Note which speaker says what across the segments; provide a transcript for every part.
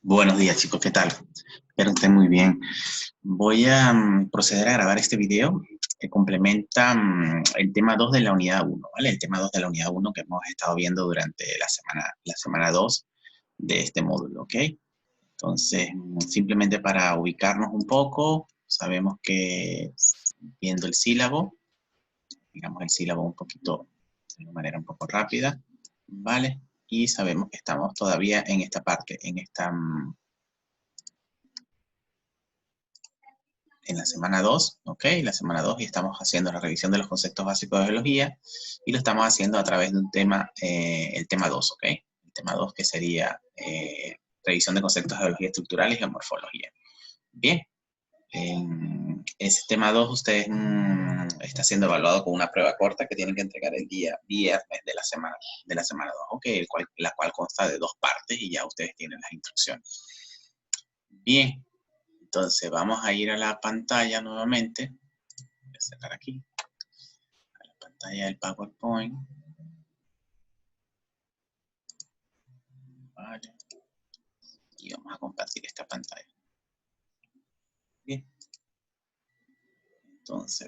Speaker 1: Buenos días, chicos, ¿qué tal? Espero que estén muy bien. Voy a proceder a grabar este video que complementa el tema 2 de la unidad 1, ¿vale? El tema 2 de la unidad 1 que hemos estado viendo durante la semana 2 de este módulo, ¿ok? Entonces, simplemente para ubicarnos un poco, sabemos que viendo el sílabo, digamos el sílabo un poquito, de una manera un poco rápida, ¿vale? Y sabemos que estamos todavía en esta parte, en la semana 2, ¿ok? La semana 2 y estamos haciendo la revisión de los conceptos básicos de geología y lo estamos haciendo a través de un tema, el tema 2, ¿ok? El tema 2 que sería revisión de conceptos de geología estructural y geomorfología. Bien, en ese tema 2 ustedes está siendo evaluado con una prueba corta que tienen que entregar el día viernes de la semana 2, ¿ok? La cual consta de 2 partes y ya ustedes tienen las instrucciones. Bien. Entonces vamos a ir a la pantalla nuevamente. Voy a cerrar aquí. A la pantalla del PowerPoint. Vale. Y vamos a compartir esta pantalla. Bien. Entonces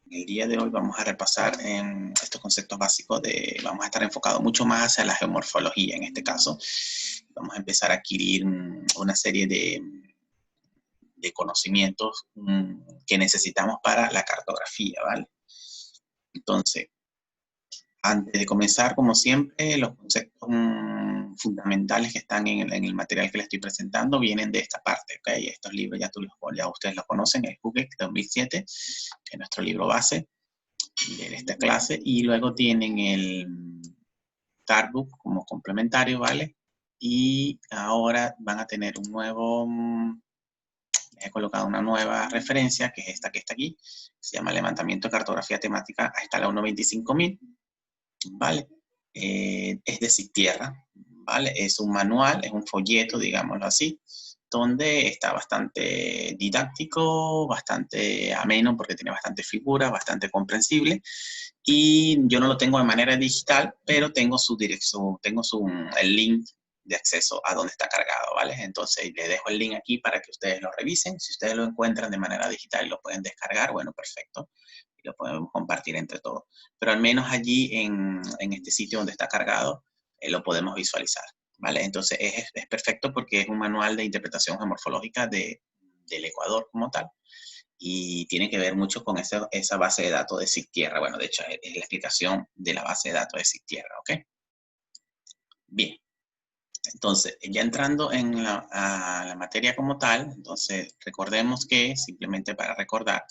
Speaker 1: el día de hoy vamos a repasar en estos conceptos básicos vamos a estar enfocados mucho más hacia la geomorfología en este caso. Vamos a empezar a adquirir una serie de conocimientos que necesitamos para la cartografía, ¿vale? Entonces, antes de comenzar, como siempre, los conceptos fundamentales que están en el material que les estoy presentando vienen de esta parte, ¿ok? Estos libros ya ustedes los conocen, el HUGEC 2007, que es nuestro libro base de esta clase, y luego tienen el Starbook como complementario, ¿vale? Y ahora van a tener he colocado una nueva referencia, que es esta que está aquí, se llama Levantamiento de Cartografía Temática a escala 1.25.000, ¿vale? Es de Citierra, ¿vale? Es un manual, es un folleto, digámoslo así, donde está bastante didáctico, bastante ameno, porque tiene bastante figuras, bastante comprensible, y yo no lo tengo de manera digital, pero tengo el link de acceso a donde está cargado, ¿vale? Entonces le dejo el link aquí para que ustedes lo revisen. Si ustedes lo encuentran de manera digital y lo pueden descargar, bueno, perfecto. Y lo podemos compartir entre todos. Pero al menos allí en este sitio donde está cargado, lo podemos visualizar, ¿vale? Entonces es perfecto porque es un manual de interpretación geomorfológica del Ecuador como tal. Y tiene que ver mucho con esa base de datos de Citierra. Bueno, de hecho, es la explicación de la base de datos de Citierra, ¿ok? Bien. Entonces, ya entrando a la materia como tal, entonces recordemos que, simplemente para recordar,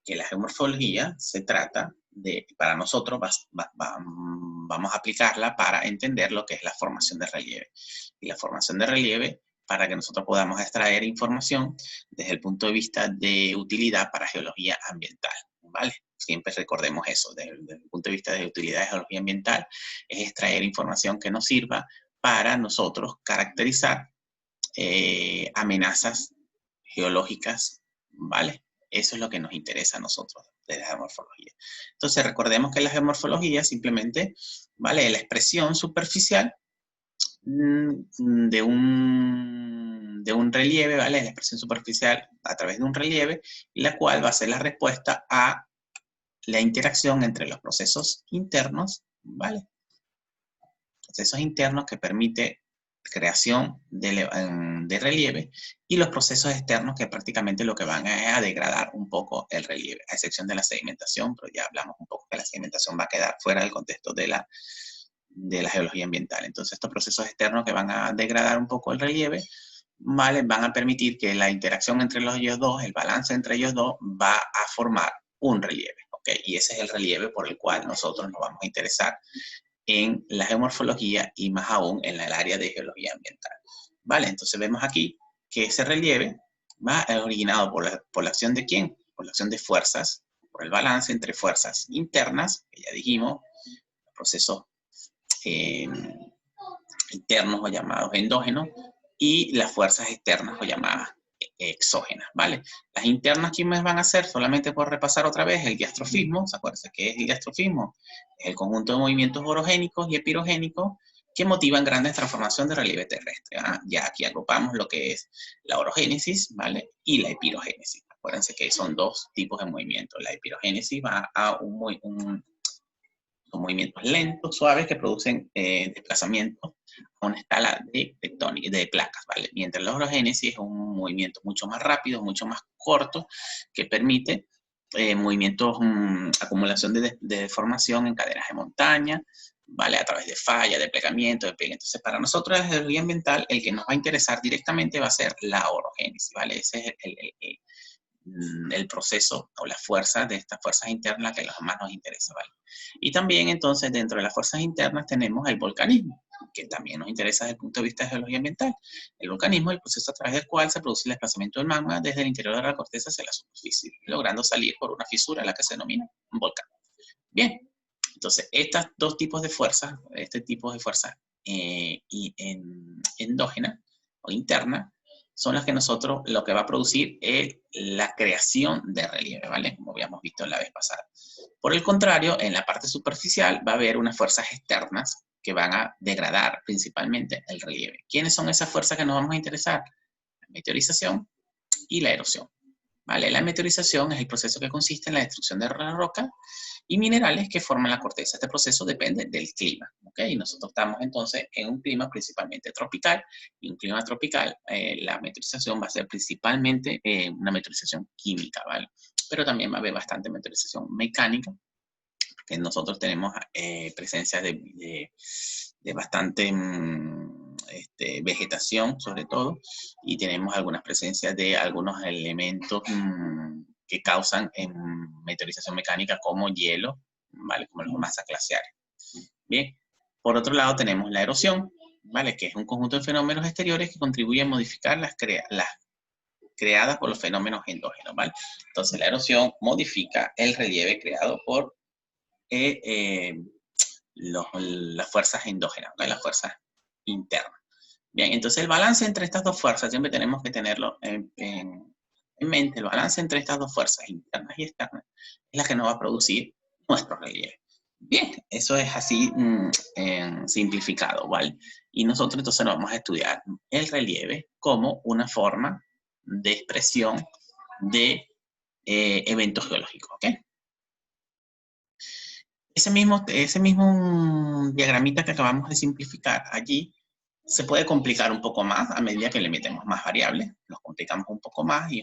Speaker 1: que la geomorfología se trata de, para nosotros, vamos a aplicarla para entender lo que es la formación de relieve. Y la formación de relieve, para que nosotros podamos extraer información desde el punto de vista de utilidad para geología ambiental, ¿vale? Siempre recordemos eso, desde el punto de vista de utilidad de geología ambiental, es extraer información que nos sirva para nosotros caracterizar amenazas geológicas, ¿vale? Eso es lo que nos interesa a nosotros de la geomorfología. Entonces, recordemos que la geomorfología simplemente, ¿vale? Es la expresión superficial de un relieve, ¿vale? Es la expresión superficial a través de un relieve, la cual va a ser la respuesta a la interacción entre los procesos internos, ¿vale? Procesos internos que permite creación de relieve y los procesos externos que prácticamente lo que van a degradar un poco el relieve, a excepción de la sedimentación, pero ya hablamos un poco que la sedimentación va a quedar fuera del contexto de la geología ambiental. Entonces estos procesos externos que van a degradar un poco el relieve, ¿vale? Van a permitir que la interacción entre ellos dos, el balance entre ellos dos, va a formar un relieve, ¿ok? Y ese es el relieve por el cual nosotros nos vamos a interesar en la geomorfología y más aún en el área de geología ambiental. ¿Vale? Entonces vemos aquí que ese relieve va originado por la acción de ¿quién? Por la acción de fuerzas, por el balance entre fuerzas internas, que ya dijimos, procesos internos o llamados endógenos, y las fuerzas externas o llamadas exógenas, ¿vale? Las internas, ¿quiénes van a ser? Solamente por repasar otra vez, el diastrofismo. ¿Se acuerdan qué es el diastrofismo? Es el conjunto de movimientos orogénicos y epirogénicos que motivan grandes transformaciones de relieve terrestre. Ya aquí agrupamos lo que es la orogénesis, ¿vale? Y la epirogénesis. Acuérdense que son dos tipos de movimiento. La epirogénesis va a son movimientos lentos, suaves, que producen desplazamientos a una escala de placas, ¿vale? Mientras la orogénesis es un movimiento mucho más rápido, mucho más corto, que permite movimientos, acumulación de deformación en cadenas de montaña, ¿vale? A través de fallas, de plegamiento, de pegue. Entonces, para nosotros desde el ambiental, el que nos va a interesar directamente va a ser la orogénesis, ¿vale? Ese es el proceso o la fuerza de estas fuerzas internas que más nos interesa, ¿vale? Y también, entonces, dentro de las fuerzas internas tenemos el volcanismo, que también nos interesa desde el punto de vista de geología ambiental. El volcanismo es el proceso a través del cual se produce el desplazamiento del magma desde el interior de la corteza hacia la superficie, logrando salir por una fisura a la que se denomina un volcán. Bien, entonces, estos dos tipos de fuerzas, este tipo de fuerzas endógenas o internas, son las que nosotros, lo que va a producir es la creación de relieve, ¿vale? Como habíamos visto la vez pasada. Por el contrario, en la parte superficial va a haber unas fuerzas externas que van a degradar principalmente el relieve. ¿Quiénes son esas fuerzas que nos vamos a interesar? La meteorización y la erosión, ¿vale? La meteorización es el proceso que consiste en la destrucción de la roca y minerales que forman la corteza. Este proceso depende del clima, ¿ok? Y nosotros estamos entonces en un clima principalmente tropical, y un clima tropical, la meteorización va a ser principalmente una meteorización química, ¿vale? Pero también va a haber bastante meteorización mecánica, porque nosotros tenemos presencia de bastante vegetación, sobre todo, y tenemos algunas presencias de algunos elementos que causan meteorización mecánica como hielo, ¿vale? Como las masas glaciares. Bien, por otro lado tenemos la erosión, ¿vale? Que es un conjunto de fenómenos exteriores que contribuyen a modificar las creadas por los fenómenos endógenos, ¿vale? Entonces la erosión modifica el relieve creado por las fuerzas endógenas, ¿vale? Las fuerzas internas. Bien, entonces el balance entre estas dos fuerzas, siempre tenemos que tenerlo en mente, el balance entre estas dos fuerzas, internas y externas, es la que nos va a producir nuestro relieve. Bien, eso es así simplificado, ¿vale? Y nosotros entonces vamos a estudiar el relieve como una forma de expresión de eventos geológicos, ¿ok? Ese mismo diagramita que acabamos de simplificar allí, se puede complicar un poco más a medida que le metemos más variables, los complicamos un poco más y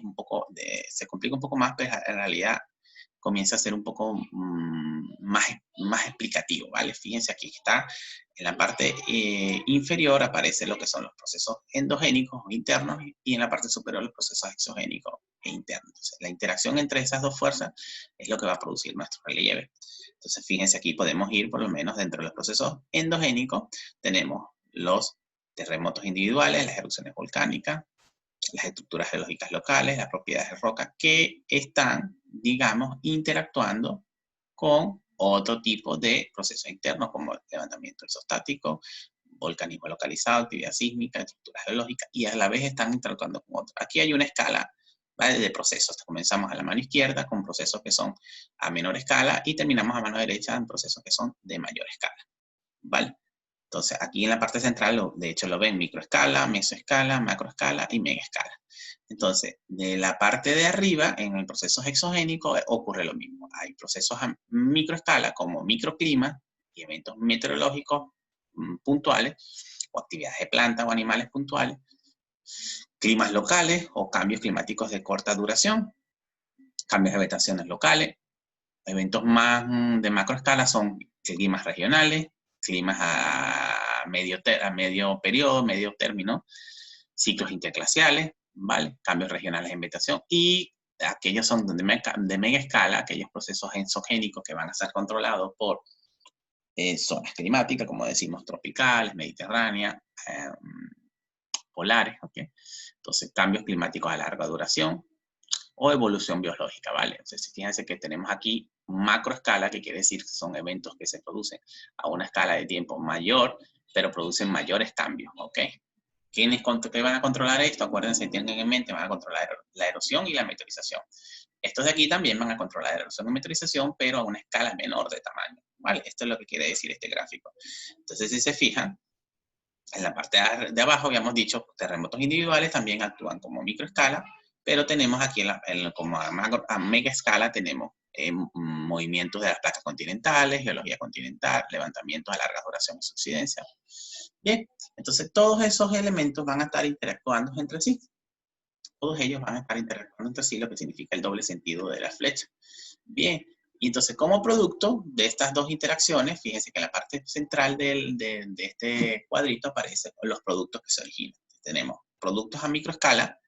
Speaker 1: se complica un poco más, pero en realidad comienza a ser un poco más explicativo, ¿vale? Fíjense, aquí está, en la parte inferior aparece lo que son los procesos endogénicos o internos y en la parte superior los procesos exogénicos e internos. Entonces, la interacción entre esas dos fuerzas es lo que va a producir nuestro relieve. Entonces, fíjense, aquí podemos ir por lo menos dentro de los procesos endogénicos, tenemos los terremotos individuales, las erupciones volcánicas, las estructuras geológicas locales, las propiedades de roca que están, digamos, interactuando con otro tipo de procesos internos como levantamiento isostático, volcanismo localizado, actividad sísmica, estructuras geológicas, y a la vez están interactuando con otros. Aquí hay una escala, ¿vale?, de procesos. Comenzamos a la mano izquierda con procesos que son a menor escala y terminamos a mano derecha en procesos que son de mayor escala, ¿vale? Entonces, aquí en la parte central, de hecho, lo ven microescala, mesoescala, macroescala y megaescala. Entonces, de la parte de arriba, en el proceso exogénico, ocurre lo mismo. Hay procesos a microescala, como microclima y eventos meteorológicos puntuales, o actividades de plantas o animales puntuales, climas locales o cambios climáticos de corta duración, cambios de vegetaciones locales. Eventos más de macroescala son climas regionales, climas a medio periodo, medio término, ciclos interglaciales, ¿vale? Cambios regionales en vegetación y aquellos son de mega escala, aquellos procesos exogénicos que van a ser controlados por zonas climáticas, como decimos, tropicales, mediterráneas, polares, ¿ok? Entonces, cambios climáticos a larga duración o evolución biológica, ¿vale? Entonces, fíjense que tenemos aquí macroescala, que quiere decir que son eventos que se producen a una escala de tiempo mayor, pero producen mayores cambios, ¿ok? ¿Quiénes van a controlar esto? Acuérdense, tienen en mente, van a controlar la erosión y la meteorización. Estos de aquí también van a controlar la erosión y meteorización, pero a una escala menor de tamaño, ¿vale? Esto es lo que quiere decir este gráfico. Entonces, si se fijan, En la parte de abajo habíamos dicho, terremotos individuales también actúan como microescala, pero tenemos aquí como a mega escala tenemos movimientos de las placas continentales, geología continental, levantamientos a larga duración y subsidencia. Bien, entonces todos esos elementos van a estar interactuando entre sí. Todos ellos van a estar interactuando entre sí, lo que significa el doble sentido de la flecha. Bien, y entonces como producto de estas dos interacciones, fíjense que en la parte central de este cuadrito aparecen los productos que se originan. Tenemos productos a microescala,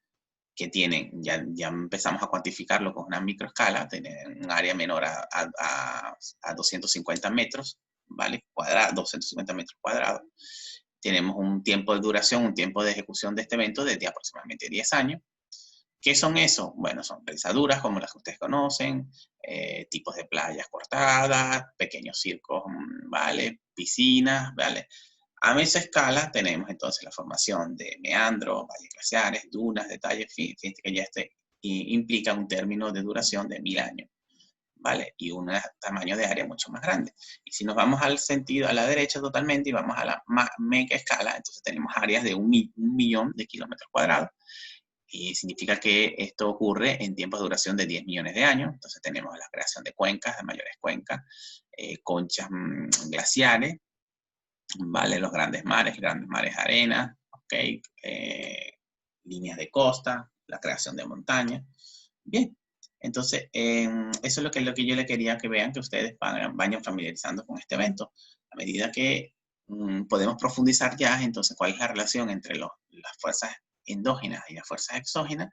Speaker 1: que tienen, ya empezamos a cuantificarlo con una microescala, tienen un área menor a 250 metros, ¿vale? 250 metros cuadrados. Tenemos un tiempo de duración, un tiempo de ejecución de este evento de aproximadamente 10 años. ¿Qué son esos? Bueno, son pensaduras como las que ustedes conocen, tipos de playas cortadas, pequeños circos, ¿vale? Piscinas, ¿vale? A esa escala tenemos entonces la formación de meandros, valles glaciares, dunas, detalles, fíjense que ya implica un término de duración de 1000 años, ¿vale? Y un tamaño de área mucho más grande. Y si nos vamos al sentido, a la derecha totalmente, y vamos a la mega escala, entonces tenemos áreas de un millón de kilómetros cuadrados. Y significa que esto ocurre en tiempos de duración de 10 millones de años. Entonces tenemos la creación de cuencas, de mayores cuencas, conchas glaciares, ¿vale? Los grandes mares arena, ¿ok? Líneas de costa, la creación de montañas. Bien, entonces eso es lo que yo le quería que vean, que ustedes vayan familiarizando con este evento. A medida que podemos profundizar ya, entonces, cuál es la relación entre las fuerzas endógenas y las fuerzas exógenas,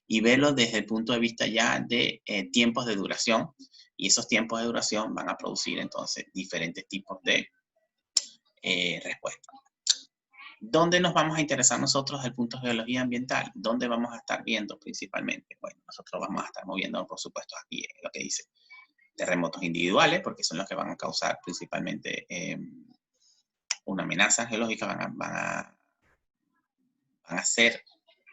Speaker 1: y verlo desde el punto de vista ya de tiempos de duración, y esos tiempos de duración van a producir entonces diferentes tipos de respuestas. ¿Dónde nos vamos a interesar nosotros desde el punto de geología ambiental? ¿Dónde vamos a estar viendo principalmente? Bueno, nosotros vamos a estar moviendo, por supuesto, aquí lo que dice terremotos individuales, porque son los que van a causar principalmente una amenaza geológica, van a ser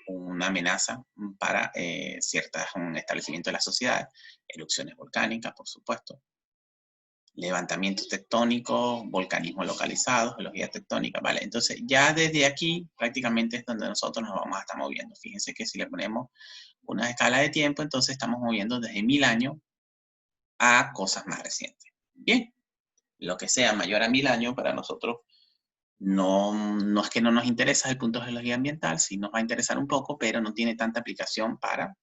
Speaker 1: una amenaza para ciertos establecimientos de la sociedad, erupciones volcánicas, por supuesto, levantamientos tectónicos, volcanismo localizado, geología tectónica, ¿vale? Entonces, ya desde aquí prácticamente es donde nosotros nos vamos a estar moviendo. Fíjense que si le ponemos una escala de tiempo, entonces estamos moviendo desde 1000 años a cosas más recientes. Bien, lo que sea mayor a 1000 años para nosotros no es que no nos interesa el punto de geología ambiental, sí nos va a interesar un poco, pero no tiene tanta aplicación para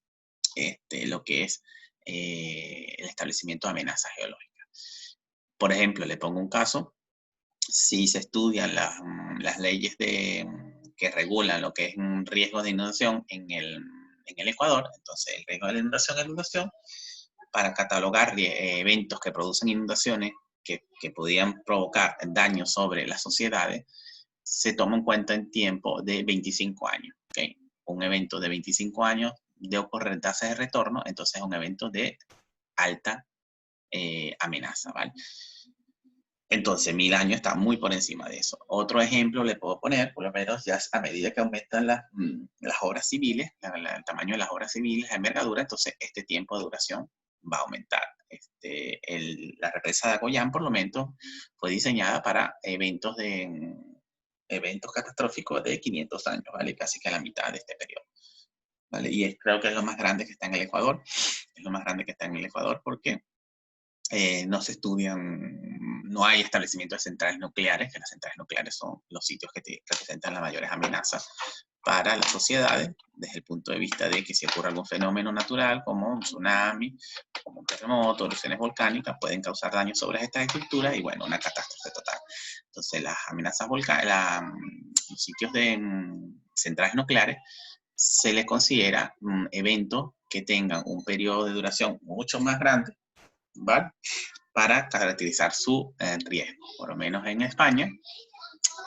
Speaker 1: lo que es el establecimiento de amenazas geológicas. Por ejemplo, le pongo un caso, si se estudian las leyes que regulan lo que es un riesgo de inundación en el Ecuador, entonces el riesgo de la inundación, para catalogar eventos que producen inundaciones que podían provocar daños sobre las sociedades, se toma en cuenta en tiempo de 25 años. ¿Okay? Un evento de 25 años de ocurrir tasas de retorno, entonces es un evento de alta amenaza, ¿vale? Entonces, 1000 años está muy por encima de eso. Otro ejemplo le puedo poner, por lo menos ya a medida que aumentan las obras civiles, el tamaño de las obras civiles, la envergadura, entonces este tiempo de duración va a aumentar. La represa de Agoyán, por lo menos, fue diseñada para eventos catastróficos de 500 años, ¿vale? Casi que a la mitad de este periodo. ¿Vale? Y creo que es lo más grande que está en el Ecuador. Es lo más grande que está en el Ecuador porque no se estudian, no hay establecimientos de centrales nucleares, que las centrales nucleares son los sitios que representan las mayores amenazas para las sociedades, desde el punto de vista de que si ocurre algún fenómeno natural, como un tsunami, como un terremoto, erupciones volcánicas, pueden causar daños sobre estas estructuras y, bueno, una catástrofe total. Entonces, las amenazas volcánicas, los sitios de centrales nucleares, se les considera eventos que tengan un periodo de duración mucho más grande, ¿vale? Para caracterizar su riesgo. Por lo menos en España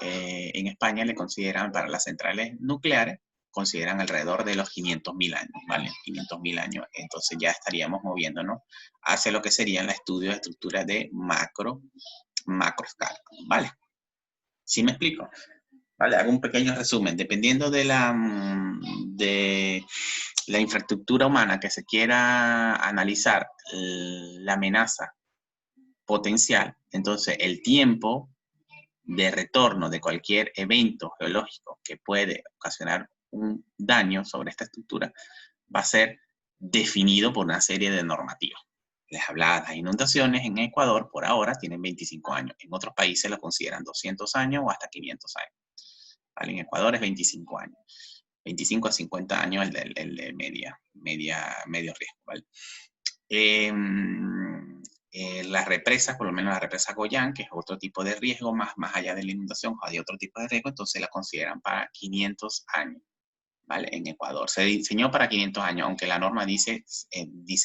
Speaker 1: le consideran, para las centrales nucleares, consideran alrededor de los 500.000 años, ¿vale? 500.000 años. Entonces ya estaríamos moviéndonos hacia lo que sería el estudio de estructuras de macro escala, ¿vale? ¿Sí me explico? Vale, hago un pequeño resumen. Dependiendo de la infraestructura humana que se quiera analizar, la amenaza potencial, entonces el tiempo de retorno de cualquier evento geológico que puede ocasionar un daño sobre esta estructura va a ser definido por una serie de normativas. Les hablaba, las inundaciones en Ecuador por ahora tienen 25 años. En otros países lo consideran 200 años o hasta 500 años. ¿Vale? En Ecuador es 25 años. 25 a 50 años el de medio riesgo. ¿Vale? Las represas, por lo menos la represa Goyán, que es otro tipo de riesgo, más allá de la inundación, hay otro tipo de riesgo, entonces la consideran para 500 años. ¿Vale? En Ecuador. Se diseñó para 500 años, aunque la norma dice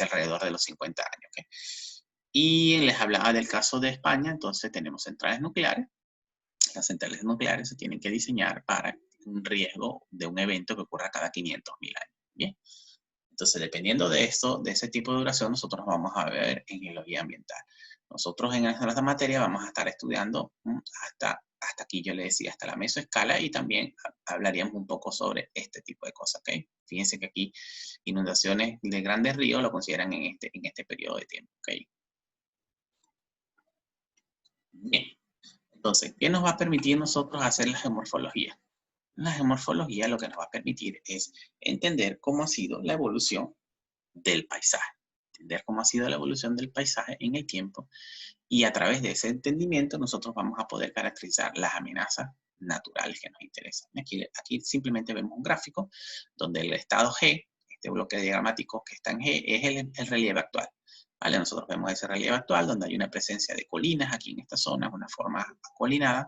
Speaker 1: alrededor de los 50 años. ¿Okay? Y les hablaba del caso de España, entonces tenemos centrales nucleares. Las centrales nucleares se tienen que diseñar para un riesgo de un evento que ocurra cada 500.000 años. ¿Bien? Entonces, dependiendo de esto, de ese tipo de duración, nosotros vamos a ver en geología ambiental. Nosotros en esta materia vamos a estar estudiando hasta aquí yo le decía, hasta la mesoescala, y también hablaríamos un poco sobre este tipo de cosas, ¿ok? Fíjense que aquí inundaciones de grandes ríos lo consideran en este periodo de tiempo, ¿ok? Bien, entonces, ¿qué nos va a permitir nosotros hacer la geomorfología? La geomorfología lo que nos va a permitir es entender cómo ha sido la evolución del paisaje, entender cómo ha sido la evolución del paisaje en el tiempo, y a través de ese entendimiento nosotros vamos a poder caracterizar las amenazas naturales que nos interesan. Aquí simplemente vemos un gráfico donde el estado G, este bloque diagramático que está en G, es el relieve actual. ¿Vale? Nosotros vemos ese relieve actual donde hay una presencia de colinas aquí en esta zona, una forma acolinada,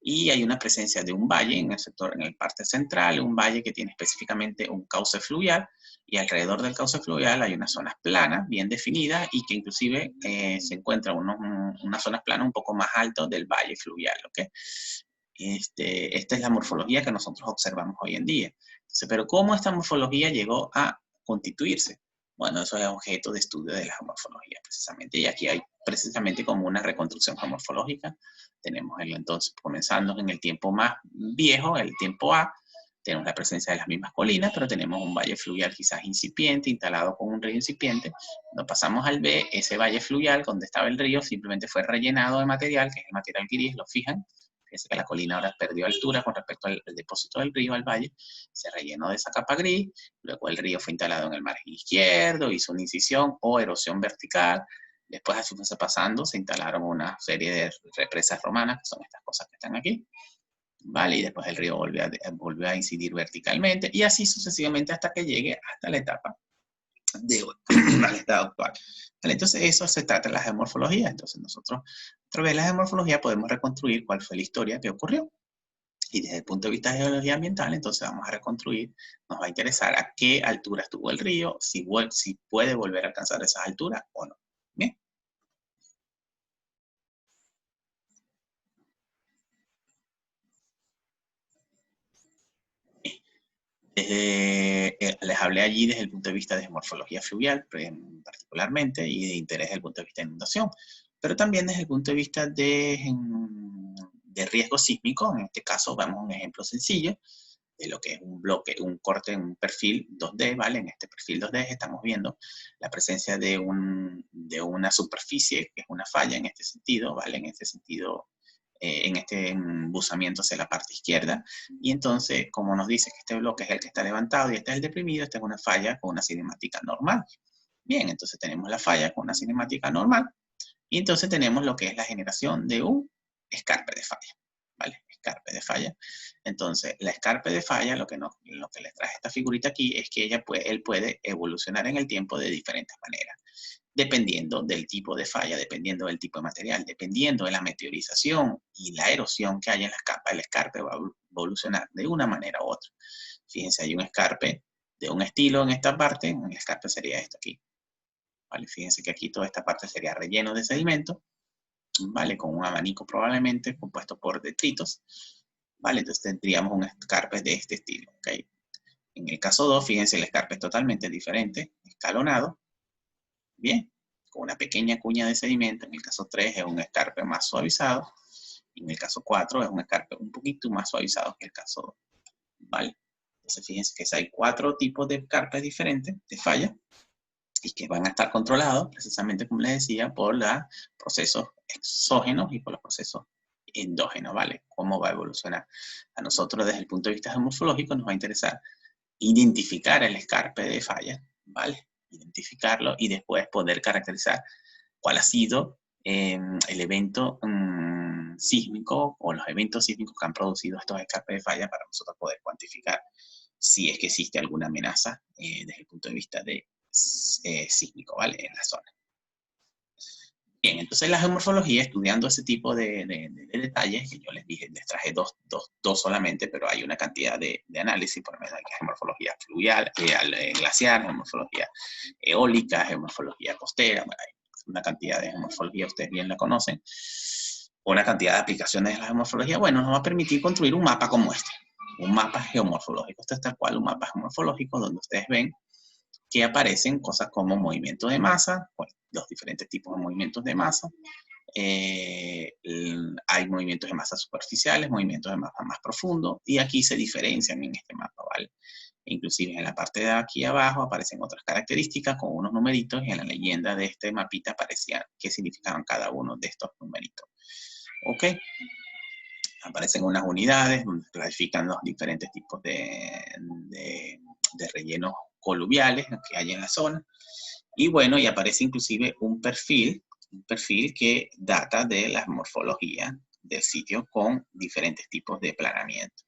Speaker 1: y hay una presencia de un valle en el sector, en el parte central, un valle que tiene específicamente un cauce fluvial, y alrededor del cauce fluvial hay unas zonas planas bien definidas y que inclusive se encuentran unas zonas planas un poco más altas del valle fluvial, ¿ok? Esta es la morfología que nosotros observamos hoy en día. Entonces, pero ¿cómo esta morfología llegó a constituirse? Bueno, eso es objeto de estudio de la geomorfología, precisamente. Y aquí hay precisamente como una reconstrucción geomorfológica. Tenemos entonces, comenzando en el tiempo más viejo, el tiempo A, tenemos la presencia de las mismas colinas, pero tenemos un valle fluvial quizás incipiente, instalado con un río incipiente. Cuando pasamos al B, ese valle fluvial donde estaba el río simplemente fue rellenado de material, que es el material gris, lo fijan. Fíjense que la colina ahora perdió altura con respecto al depósito del río, al valle, se rellenó de esa capa gris, luego el río fue instalado en el margen izquierdo, hizo una incisión o erosión vertical, después así fue pasando, se instalaron una serie de represas romanas, que son estas cosas que están aquí, ¿vale? Y después el río volvió a incidir verticalmente, y así sucesivamente hasta que llegue hasta la etapa al estado actual. ¿Vale? Entonces, eso se trata de la geomorfología. Entonces, nosotros, a través de la geomorfología, podemos reconstruir cuál fue la historia que ocurrió. Y desde el punto de vista de geología ambiental, entonces vamos a reconstruir, nos va a interesar a qué altura estuvo el río, si puede volver a alcanzar esas alturas o no. Bien. Les hablé allí desde el punto de vista de morfología fluvial, particularmente, y de interés desde el punto de vista de inundación, pero también desde el punto de vista de riesgo sísmico. En este caso, vamos a un ejemplo sencillo de lo que es un bloque, un corte en un perfil 2D, ¿vale? En este perfil 2D estamos viendo la presencia de una superficie, que es una falla en este sentido, ¿vale? En este sentido, en este embuzamiento hacia la parte izquierda, y entonces, como nos dice que este bloque es el que está levantado y este es el deprimido, esta es una falla con una cinemática normal. Bien, entonces tenemos la falla con una cinemática normal, y entonces tenemos lo que es la generación de un escarpe de falla, ¿vale? Escarpe de falla. Entonces, la escarpe de falla, lo que les traje esta figurita aquí, es que él puede evolucionar en el tiempo de diferentes maneras, dependiendo del tipo de falla, dependiendo del tipo de material, dependiendo de la meteorización y la erosión que haya en la capa, el escarpe va a evolucionar de una manera u otra. Fíjense, hay un escarpe de un estilo en esta parte, el escarpe sería esto aquí. ¿Vale? Fíjense que aquí toda esta parte sería relleno de sedimento, ¿vale? Con un abanico probablemente compuesto por detritos, ¿vale? Entonces tendríamos un escarpe de este estilo, ¿ok? En el caso 2, fíjense, el escarpe es totalmente diferente, escalonado, bien, con una pequeña cuña de sedimento. En el caso 3 es un escarpe más suavizado, y en el caso 4 es un escarpe un poquito más suavizado que el caso 2, ¿vale? Entonces fíjense que hay 4 tipos de escarpes diferentes de falla, y que van a estar controlados, precisamente como les decía, por los procesos exógenos y por los procesos endógeno, ¿vale? ¿Cómo va a evolucionar? A nosotros desde el punto de vista geomorfológico nos va a interesar identificar el escarpe de falla, ¿vale? Identificarlo y después poder caracterizar cuál ha sido el evento sísmico o los eventos sísmicos que han producido estos escarpes de falla para nosotros poder cuantificar si es que existe alguna amenaza desde el punto de vista de sísmico, ¿vale? En la zona. Bien, entonces la geomorfología, estudiando ese tipo de detalles, que yo les dije, les traje dos solamente, pero hay una cantidad de análisis, por ejemplo, hay geomorfología fluvial, glaciar, geomorfología eólica, geomorfología costera, bueno, hay una cantidad de geomorfología, ustedes bien la conocen, una cantidad de aplicaciones de la geomorfología, bueno, nos va a permitir construir un mapa como este, un mapa geomorfológico. Esto es tal cual un mapa geomorfológico donde ustedes ven que aparecen cosas como movimientos de masa, pues, los diferentes tipos de movimientos de masa. Hay movimientos de masa superficiales, movimientos de masa más profundos, y aquí se diferencian en este mapa, ¿vale? Inclusive en la parte de aquí abajo aparecen otras características con unos numeritos, y en la leyenda de este mapita aparecía qué significaban cada uno de estos numeritos. ¿Ok? Aparecen unas unidades donde clasifican los diferentes tipos de rellenos coluviales que hay en la zona. Y bueno, y aparece inclusive un perfil que data de la morfología del sitio con diferentes tipos de planamiento.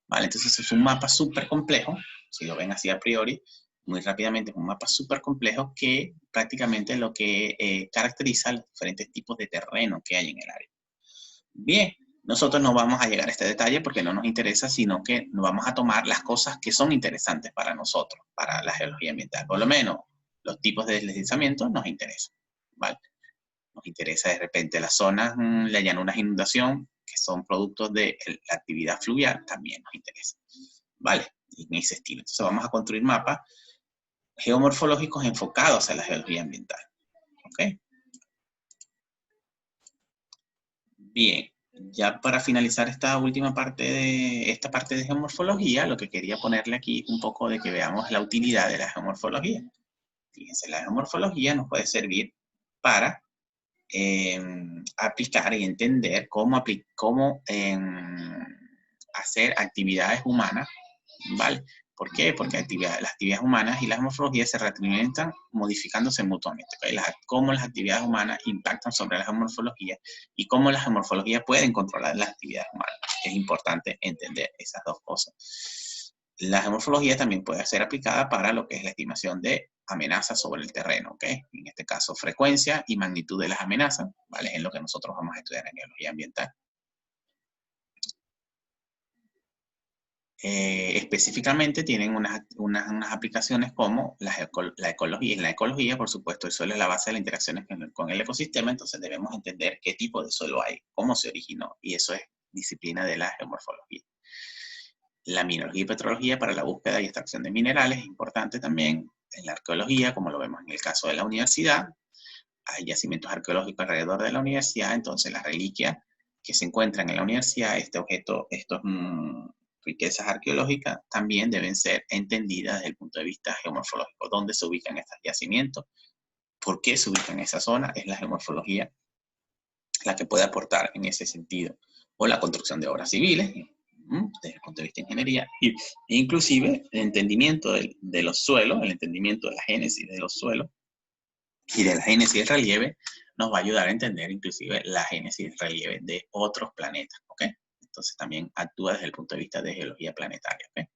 Speaker 1: ¿Vale? Entonces es un mapa súper complejo, si lo ven así a priori, muy rápidamente es un mapa súper complejo que prácticamente lo que caracteriza los diferentes tipos de terreno que hay en el área. Bien, nosotros no vamos a llegar a este detalle porque no nos interesa, sino que nos vamos a tomar las cosas que son interesantes para nosotros, para la geología ambiental. Por lo menos los tipos de deslizamiento nos interesan, ¿vale? Nos interesa de repente las zonas, la llanura de inundación, que son productos de la actividad fluvial, también nos interesa, ¿vale? En ese estilo. Entonces vamos a construir mapas geomorfológicos enfocados a la geología ambiental, ¿ok? Bien, ya para finalizar esta última parte de geomorfología, lo que quería ponerle aquí un poco de que veamos la utilidad de la geomorfología. Fíjense, la geomorfología nos puede servir para aplicar y entender cómo hacer actividades humanas, ¿vale? ¿Por qué? Porque las actividades humanas y la geomorfología se retroalimentan modificándose mutuamente. ¿Okay? Cómo las actividades humanas impactan sobre la geomorfología y cómo la geomorfología pueden controlar las actividades humanas. Es importante entender esas dos cosas. La geomorfología también puede ser aplicada para lo que es la estimación de amenazas sobre el terreno, ¿ok? En este caso, frecuencia y magnitud de las amenazas, ¿vale? Es lo que nosotros vamos a estudiar en geología ambiental. Específicamente tienen unas aplicaciones como la ecología. En la ecología, por supuesto, el suelo es la base de las interacciones con el ecosistema, entonces debemos entender qué tipo de suelo hay, cómo se originó, y eso es disciplina de la geomorfología. La mineralogía y petrología para la búsqueda y extracción de minerales es importante también. En la arqueología, como lo vemos en el caso de la universidad, hay yacimientos arqueológicos alrededor de la universidad, entonces las reliquias que se encuentran en la universidad, estos riquezas arqueológicas, también deben ser entendidas desde el punto de vista geomorfológico. ¿Dónde se ubican estos yacimientos? ¿Por qué se ubican en esa zona? Es la geomorfología la que puede aportar en ese sentido. O la construcción de obras civiles, desde el punto de vista de ingeniería, e inclusive el entendimiento de los suelos, el entendimiento de la génesis de los suelos y de la génesis del relieve, nos va a ayudar a entender inclusive la génesis del relieve de otros planetas, ¿ok? Entonces también actúa desde el punto de vista de geología planetaria, ¿ok?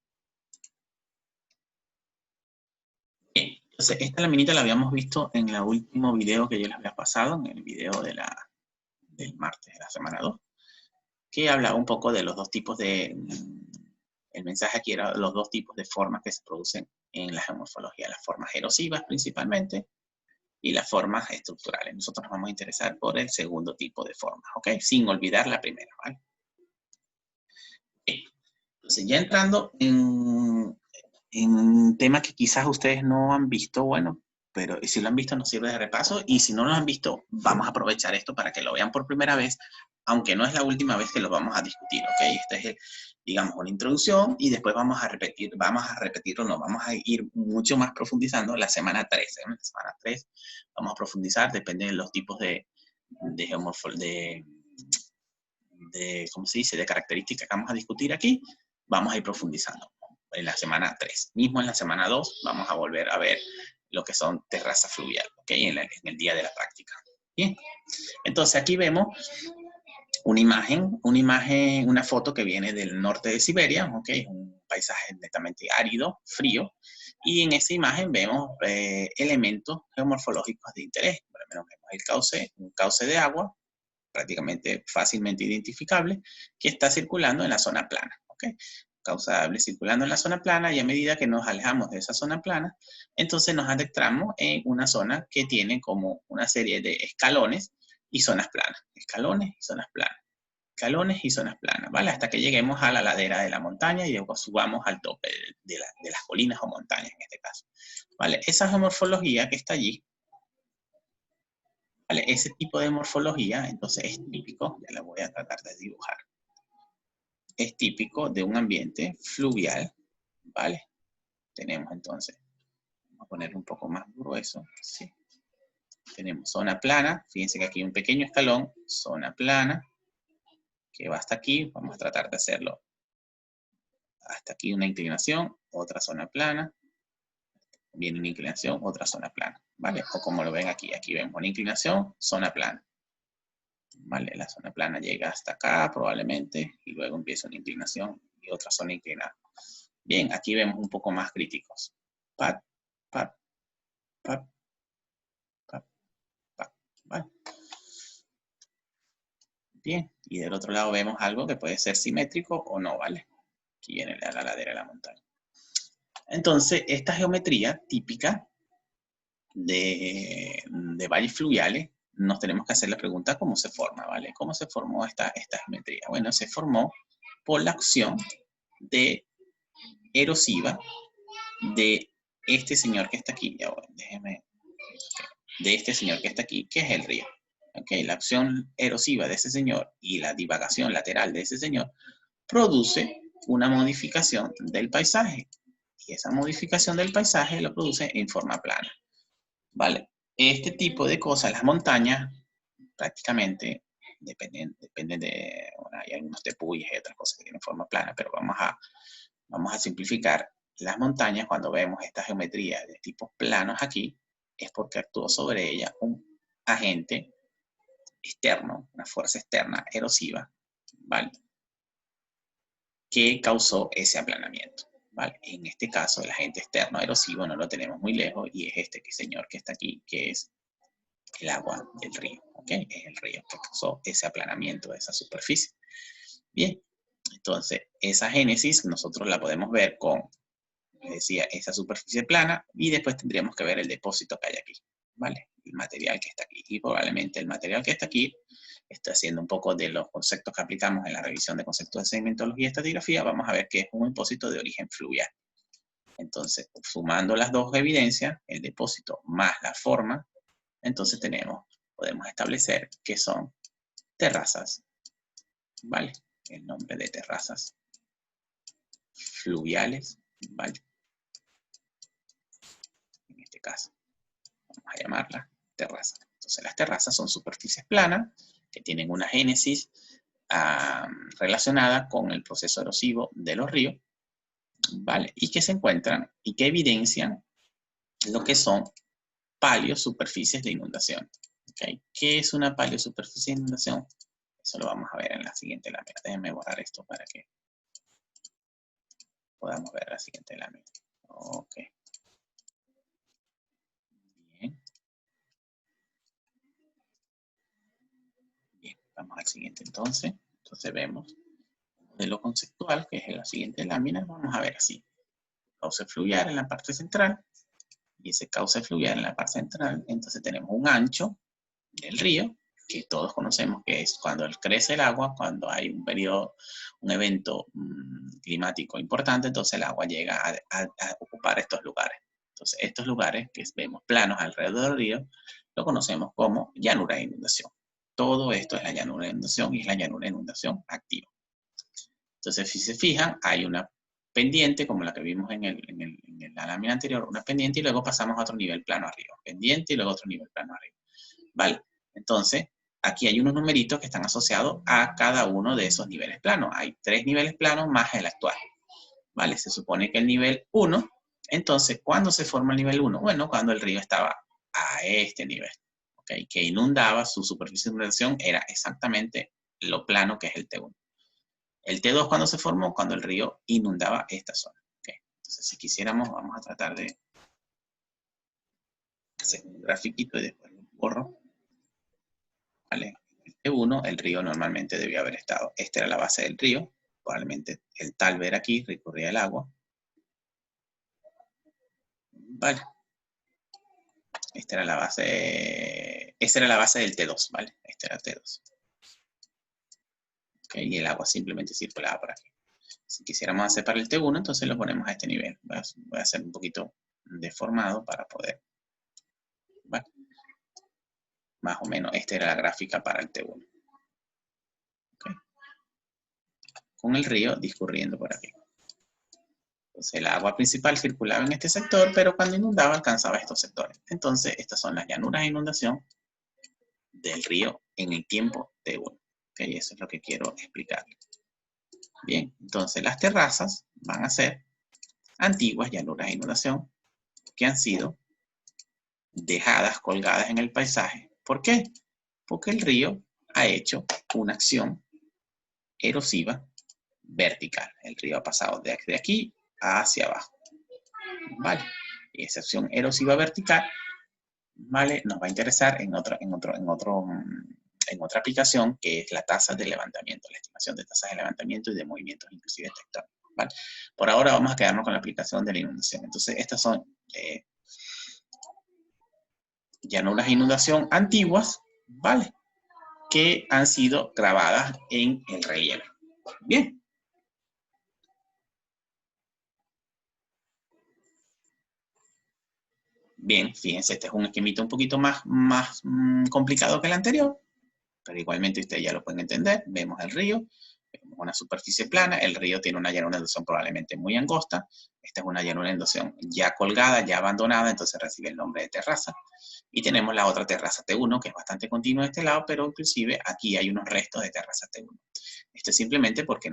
Speaker 1: Bien, entonces esta laminita la habíamos visto en el último video que yo les había pasado, en el video del martes de la semana 2, que hablaba un poco de los dos tipos el mensaje aquí era los dos tipos de formas que se producen en la geomorfología, las formas erosivas principalmente y las formas estructurales. Nosotros nos vamos a interesar por el segundo tipo de formas, ¿ok? Sin olvidar la primera, ¿vale? Bien. Entonces, ya entrando en temas que quizás ustedes no han visto, bueno, pero si lo han visto nos sirve de repaso, y si no lo han visto, vamos a aprovechar esto para que lo vean por primera vez, aunque no es la última vez que lo vamos a discutir, ¿ok? Esta es, digamos, una introducción, y después vamos a repetirlo, no, vamos a ir mucho más profundizando la semana 3, ¿eh? En la semana 3 vamos a profundizar, depende de los tipos de ¿cómo se dice?, de características que vamos a discutir aquí, vamos a ir profundizando. En la semana 3. Mismo en la semana 2 vamos a volver a ver lo que son terrazas fluviales, ¿ok? En el día de la práctica. Bien. Entonces aquí vemos una foto que viene del norte de Siberia, ¿ok? Es un paisaje netamente árido, frío, y en esa imagen vemos elementos geomorfológicos de interés. Por lo menos vemos un cauce de agua, prácticamente fácilmente identificable, que está circulando en la zona plana, ¿ok? Causable circulando en la zona plana, y a medida que nos alejamos de esa zona plana, entonces nos adentramos en una zona que tiene como una serie de escalones y zonas planas, escalones y zonas planas, escalones y zonas planas, ¿vale? Hasta que lleguemos a la ladera de la montaña y luego subamos al tope de las colinas o montañas en este caso, ¿vale? Esa geomorfología que está allí, ¿vale? Ese tipo de morfología, entonces es típico, ya la voy a tratar de dibujar, es típico de un ambiente fluvial, ¿vale? Tenemos entonces, vamos a poner un poco más grueso, ¿sí? Tenemos zona plana, fíjense que aquí hay un pequeño escalón, zona plana, que va hasta aquí, vamos a tratar de hacerlo hasta aquí una inclinación, otra zona plana, viene una inclinación, otra zona plana, ¿vale? O como lo ven aquí, aquí vemos una inclinación, zona plana, ¿vale? La zona plana llega hasta acá probablemente, y luego empieza una inclinación y otra zona inclinada. Bien, aquí vemos un poco más críticos. Pat, pat, pat, pat, pat, ¿vale? Bien, y del otro lado vemos algo que puede ser simétrico o no, ¿vale? Aquí viene la ladera de la montaña. Entonces, esta geometría típica de valles fluviales, nos tenemos que hacer la pregunta cómo se forma, ¿vale? ¿Cómo se formó esta geometría? Bueno, se formó por la acción de erosiva de este señor que está aquí. Ya, déjeme, de este señor que está aquí, que es el río. Okay, la acción erosiva de ese señor y la divagación lateral de ese señor produce una modificación del paisaje. Y esa modificación del paisaje lo produce en forma plana. ¿Vale? Este tipo de cosas, las montañas, prácticamente dependen de, bueno, hay algunos tepuyes y otras cosas que tienen forma plana, pero vamos a simplificar. Las montañas, cuando vemos esta geometría de tipos planos aquí, es porque actuó sobre ella un agente externo, una fuerza externa erosiva, ¿vale? Que causó ese aplanamiento, ¿vale? En este caso, el agente externo erosivo no lo tenemos muy lejos y es este señor que está aquí, que es el agua del río, ¿ok? Es el río que causó ese aplanamiento de esa superficie. Bien, entonces, esa génesis nosotros la podemos ver con, les decía, esa superficie plana, y después tendríamos que ver el depósito que hay aquí, ¿vale? El material que está aquí. Y probablemente el material que está aquí está haciendo un poco de los conceptos que aplicamos en la revisión de conceptos de sedimentología y estratigrafía. Vamos a ver que es un depósito de origen fluvial. Entonces, sumando las dos evidencias, el depósito más la forma, entonces podemos establecer que son terrazas, ¿vale? El nombre de terrazas fluviales, ¿vale? En este caso, vamos a llamarla terraza. Entonces, las terrazas son superficies planas que tienen una génesis relacionada con el proceso erosivo de los ríos, ¿vale? Y que se encuentran y que evidencian lo que son paleosuperficies de inundación. ¿Okay? ¿Qué es una paleosuperficie de inundación? Eso lo vamos a ver en la siguiente lámina. Déjenme borrar esto para que podamos ver la siguiente lámina. Ok. Bien. Bien, vamos al siguiente entonces. Entonces vemos un modelo conceptual, que es en la siguiente lámina. Vamos a ver así. Cauce fluvial en la parte central. Y ese cauce fluvial en la parte central. Entonces tenemos un ancho del río, que todos conocemos que es cuando crece el agua, cuando hay un periodo, un evento climático importante, entonces el agua llega a ocupar estos lugares. Entonces estos lugares que vemos planos alrededor del río, lo conocemos como llanura de inundación. Todo esto es la llanura de inundación y es la llanura de inundación activa. Entonces, si se fijan, hay una pendiente, como la que vimos en la lámina anterior, una pendiente y luego pasamos a otro nivel plano arriba. Pendiente y luego otro nivel plano arriba. Vale, entonces, aquí hay unos numeritos que están asociados a cada uno de esos niveles planos. Hay 3 niveles planos más el actual. ¿Vale? Se supone que el nivel 1, entonces, ¿cuándo se forma el nivel 1? Bueno, cuando el río estaba a este nivel, ¿ok? Que inundaba, su superficie de inundación era exactamente lo plano que es el T1. El T2, ¿cuándo se formó? Cuando el río inundaba esta zona, ¿ok? Entonces, si quisiéramos, vamos a tratar de hacer un grafiquito y después lo borro, ¿vale? El T1, el río normalmente debió haber estado, esta era la base del río, probablemente el Talver aquí recorría el agua, ¿vale? Esta era la base del T2, ¿vale? Este era el T2. ¿Okay? Y el agua simplemente circulaba por aquí. Si quisiéramos hacer para el T1, entonces lo ponemos a este nivel. Voy a hacer un poquito deformado para poder, ¿vale? Más o menos, esta era la gráfica para el T1. ¿Okay? Con el río discurriendo por aquí. Entonces el agua principal circulaba en este sector, pero cuando inundaba alcanzaba estos sectores. Entonces estas son las llanuras de inundación del río en el tiempo T1. ¿Okay? Eso es lo que quiero explicar. Bien, entonces las terrazas van a ser antiguas llanuras de inundación que han sido dejadas colgadas en el paisaje. ¿Por qué? Porque el río ha hecho una acción erosiva vertical. El río ha pasado de aquí hacia abajo. ¿Vale? Y esa acción erosiva vertical, ¿vale? Nos va a interesar en otra aplicación, que es la tasa de levantamiento, la estimación de tasas de levantamiento y de movimientos inclusive tectónicos, ¿vale? Por ahora vamos a quedarnos con la aplicación de la inundación. Entonces, estas son llanuras de inundación antiguas, ¿vale? Que han sido grabadas en el relieve. Bien. Bien, fíjense, este es un esquemita un poquito más complicado que el anterior, pero igualmente ustedes ya lo pueden entender. Vemos el río, vemos una superficie plana, el río tiene una llanura de inundación probablemente muy angosta, esta es una llanura de inundación ya colgada, ya abandonada, entonces recibe el nombre de terraza. Y tenemos la otra terraza T1, que es bastante continua de este lado, pero inclusive aquí hay unos restos de terraza T1. Esto es simplemente porque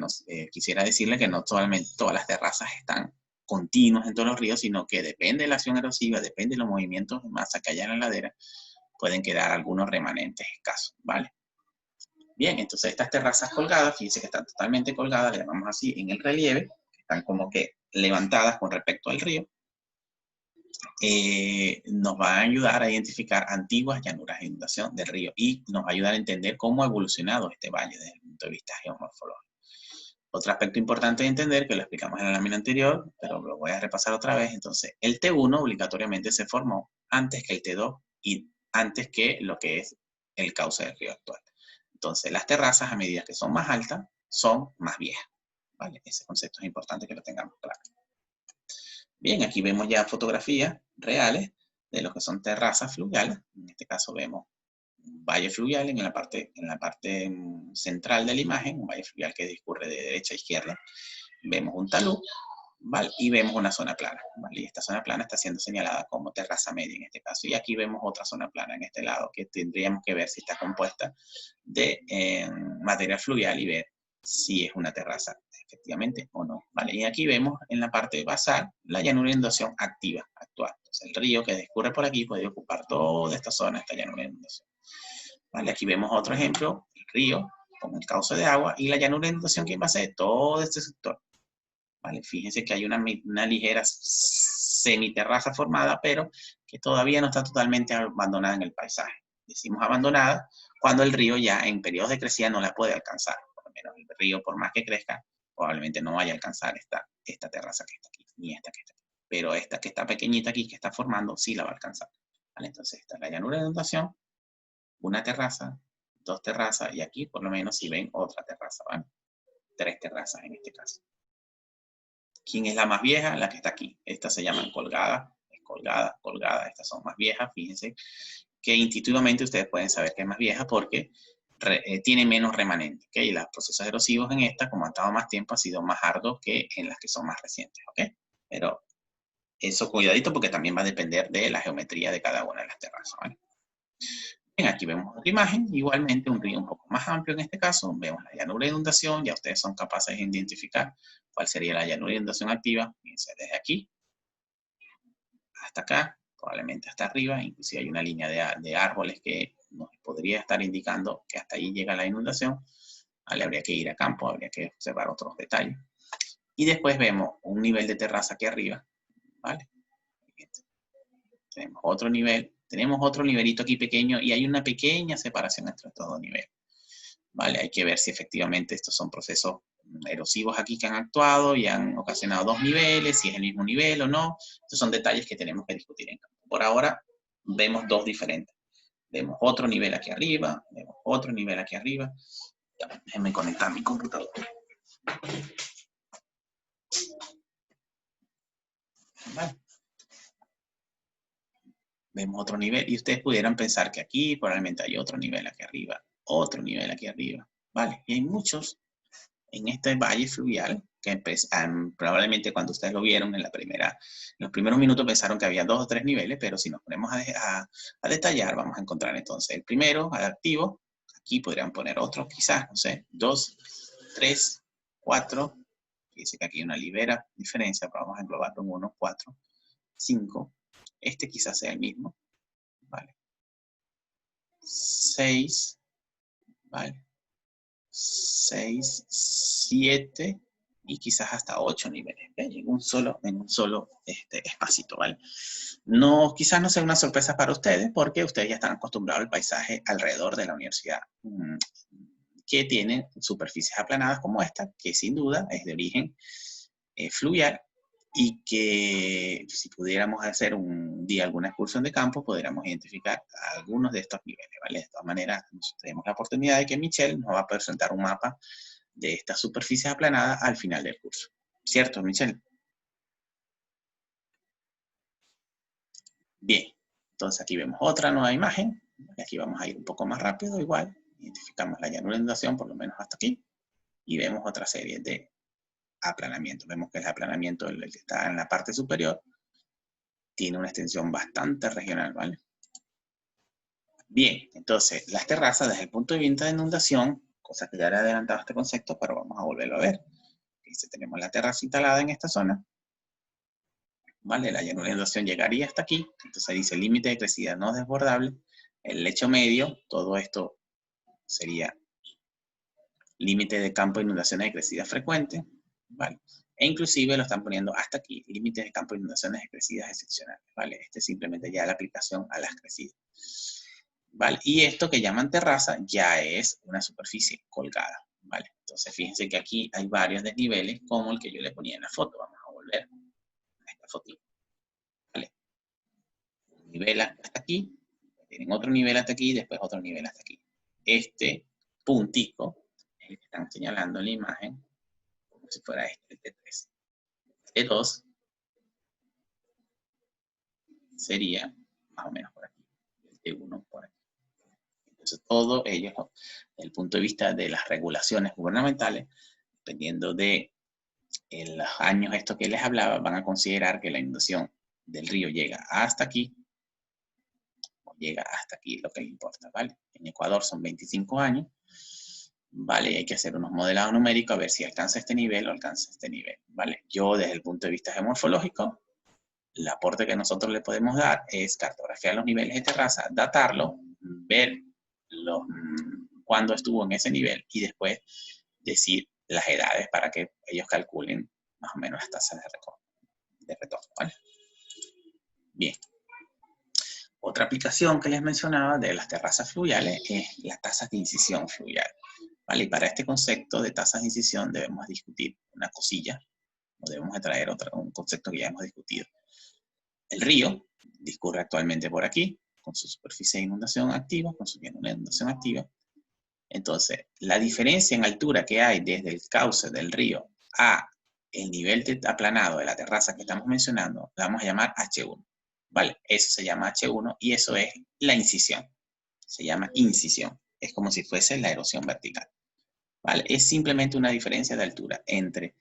Speaker 1: quisiera decirle que no solamente todas las terrazas están continuas en todos los ríos, sino que depende de la acción erosiva, depende de los movimientos de masa que haya en la ladera, pueden quedar algunos remanentes escasos, ¿vale? Bien, entonces estas terrazas colgadas, fíjense que están totalmente colgadas, le llamamos así, en el relieve, están como que levantadas con respecto al río, nos va a ayudar a identificar antiguas llanuras de inundación del río y nos va a ayudar a entender cómo ha evolucionado este valle desde el punto de vista geomorfológico. Otro aspecto importante de entender, que lo explicamos en la lámina anterior, pero lo voy a repasar otra vez. Entonces, el T1 obligatoriamente se formó antes que el T2 y antes que lo que es el cauce del río actual. Entonces, las terrazas, a medida que son más altas, son más viejas. ¿Vale? Ese concepto es importante que lo tengamos claro. Bien, aquí vemos ya fotografías reales de lo que son terrazas fluviales. En este caso vemos un valle fluvial en la parte central de la imagen, un valle fluvial que discurre de derecha a izquierda. Vemos un talud, ¿vale? Y vemos una zona plana, ¿vale? Y esta zona plana está siendo señalada como terraza media en este caso. Y aquí vemos otra zona plana en este lado que tendríamos que ver si está compuesta de material fluvial y ver si es una terraza efectivamente o no, ¿vale? Y aquí vemos en la parte basal la llanura de inundación activa, actual. Entonces el río que discurre por aquí puede ocupar toda esta zona, esta llanura de inundación. ¿Vale? Aquí vemos otro ejemplo, el río con el cauce de agua y la llanura de inundación que invade todo este sector. ¿Vale? Fíjense que hay una ligera semiterraza formada, pero que todavía no está totalmente abandonada en el paisaje. Decimos abandonada cuando el río ya en periodos de crecida no la puede alcanzar. Por lo menos el río, por más que crezca, probablemente no vaya a alcanzar esta terraza que está aquí, ni esta que está aquí. Pero esta que está pequeñita aquí, que está formando, sí la va a alcanzar. ¿Vale? Entonces, esta es la llanura de inundación, una terraza, dos terrazas, y aquí por lo menos si ven otra terraza, ¿vale? Tres terrazas en este caso. ¿Quién es la más vieja? La que está aquí. Estas se llaman colgadas, colgada, colgada. Estas son más viejas. Fíjense que intuitivamente ustedes pueden saber que es más vieja porque tiene menos remanente. ¿Okay? Y los procesos erosivos en esta, como han estado más tiempo, han sido más arduos que en las que son más recientes. ¿Okay? Pero eso cuidadito porque también va a depender de la geometría de cada una de las terrazas. ¿Vale? Aquí vemos otra imagen, igualmente un río un poco más amplio en este caso, vemos la llanura de inundación, ya ustedes son capaces de identificar cuál sería la llanura de inundación activa, fíjense, desde aquí hasta acá, probablemente hasta arriba, inclusive hay una línea de árboles que nos podría estar indicando que hasta ahí llega la inundación, vale, habría que ir a campo, habría que observar otros detalles. Y después vemos un nivel de terraza aquí arriba, ¿vale? Tenemos otro nivelito aquí pequeño y hay una pequeña separación entre estos dos niveles. ¿Vale? Hay que ver si efectivamente estos son procesos erosivos aquí que han actuado y han ocasionado dos niveles, si es el mismo nivel o no. Estos son detalles que tenemos que discutir en campo. Por ahora vemos dos diferentes. Vemos otro nivel aquí arriba, vemos otro nivel aquí arriba. Ya, déjenme conectar mi computador. ¿Vale? Vemos otro nivel y ustedes pudieran pensar que aquí probablemente hay otro nivel aquí arriba, otro nivel aquí arriba, ¿vale? Y hay muchos en este valle fluvial que probablemente cuando ustedes lo vieron en los primeros minutos pensaron que había 2 o 3 niveles, pero si nos ponemos a detallar vamos a encontrar entonces el primero, activo, aquí podrían poner otro quizás, no sé, 2, 3, 4, fíjense que aquí hay una ligera diferencia, pero vamos a englobarlo en 1, 4, 5, este quizás sea el mismo, ¿vale? 6, ¿vale? 6, 7 y quizás hasta 8 niveles, ¿okay? en un solo espacito, ¿vale? No, quizás no sea una sorpresa para ustedes porque ustedes ya están acostumbrados al paisaje alrededor de la universidad, que tiene superficies aplanadas como esta, que sin duda es de origen fluvial, y que si pudiéramos hacer un día alguna excursión de campo, podríamos identificar algunos de estos niveles, ¿vale? De todas maneras, tenemos la oportunidad de que Michelle nos va a presentar un mapa de estas superficies aplanadas al final del curso. ¿Cierto, Michelle? Bien, entonces aquí vemos otra nueva imagen. Aquí vamos a ir un poco más rápido, igual. Identificamos la llanura de inundación, por lo menos hasta aquí. Y vemos otra serie de aplanamientos. Vemos que el aplanamiento, el que está en la parte superior, tiene una extensión bastante regional, ¿vale? Bien, entonces, las terrazas desde el punto de vista de inundación, cosa que ya le he adelantado este concepto, pero vamos a volverlo a ver. Dice, tenemos la terraza instalada en esta zona, ¿vale? La llanura de inundación llegaría hasta aquí, entonces dice límite de crecida no desbordable, el lecho medio, todo esto sería límite de campo de inundaciones de crecida frecuente, ¿vale? E inclusive lo están poniendo hasta aquí, límites de campo de inundaciones de crecidas excepcionales, ¿vale? Este es simplemente ya la aplicación a las crecidas, ¿vale? Y esto que llaman terraza ya es una superficie colgada, ¿vale? Entonces fíjense que aquí hay varios desniveles como el que yo le ponía en la foto. Vamos a volver a esta fotito, ¿vale? Un nivel hasta aquí, tienen otro nivel hasta aquí y después otro nivel hasta aquí. Este puntico es el que están señalando en la imagen como si fuera este, el T3. El T2 sería más o menos por aquí, el T1 por aquí. Entonces, todo ello, desde el punto de vista de las regulaciones gubernamentales, dependiendo de los años estos que les hablaba, van a considerar que la inundación del río llega hasta aquí, o llega hasta aquí, lo que le importa, ¿vale? En Ecuador son 25 años, ¿vale? Hay que hacer unos modelados numéricos a ver si alcanza este nivel o alcanza este nivel, ¿vale? Yo, desde el punto de vista geomorfológico, el aporte que nosotros le podemos dar es cartografiar los niveles de terraza, datarlo, ver cuándo estuvo en ese nivel y después decir las edades para que ellos calculen más o menos las tasas de retorno, ¿vale? Bien. Otra aplicación que les mencionaba de las terrazas fluviales es las tasas de incisión fluvial, ¿vale? Y para este concepto de tasas de incisión debemos discutir una cosilla, o debemos traer un concepto que ya hemos discutido. El río discurre actualmente por aquí, con su superficie de inundación activa, con su inundación activa. Entonces, la diferencia en altura que hay desde el cauce del río a el nivel aplanado de la terraza que estamos mencionando, la vamos a llamar H1. ¿Vale? Eso se llama H1 y eso es la incisión. Se llama incisión. Es como si fuese la erosión vertical. ¿Vale? Es simplemente una diferencia de altura entre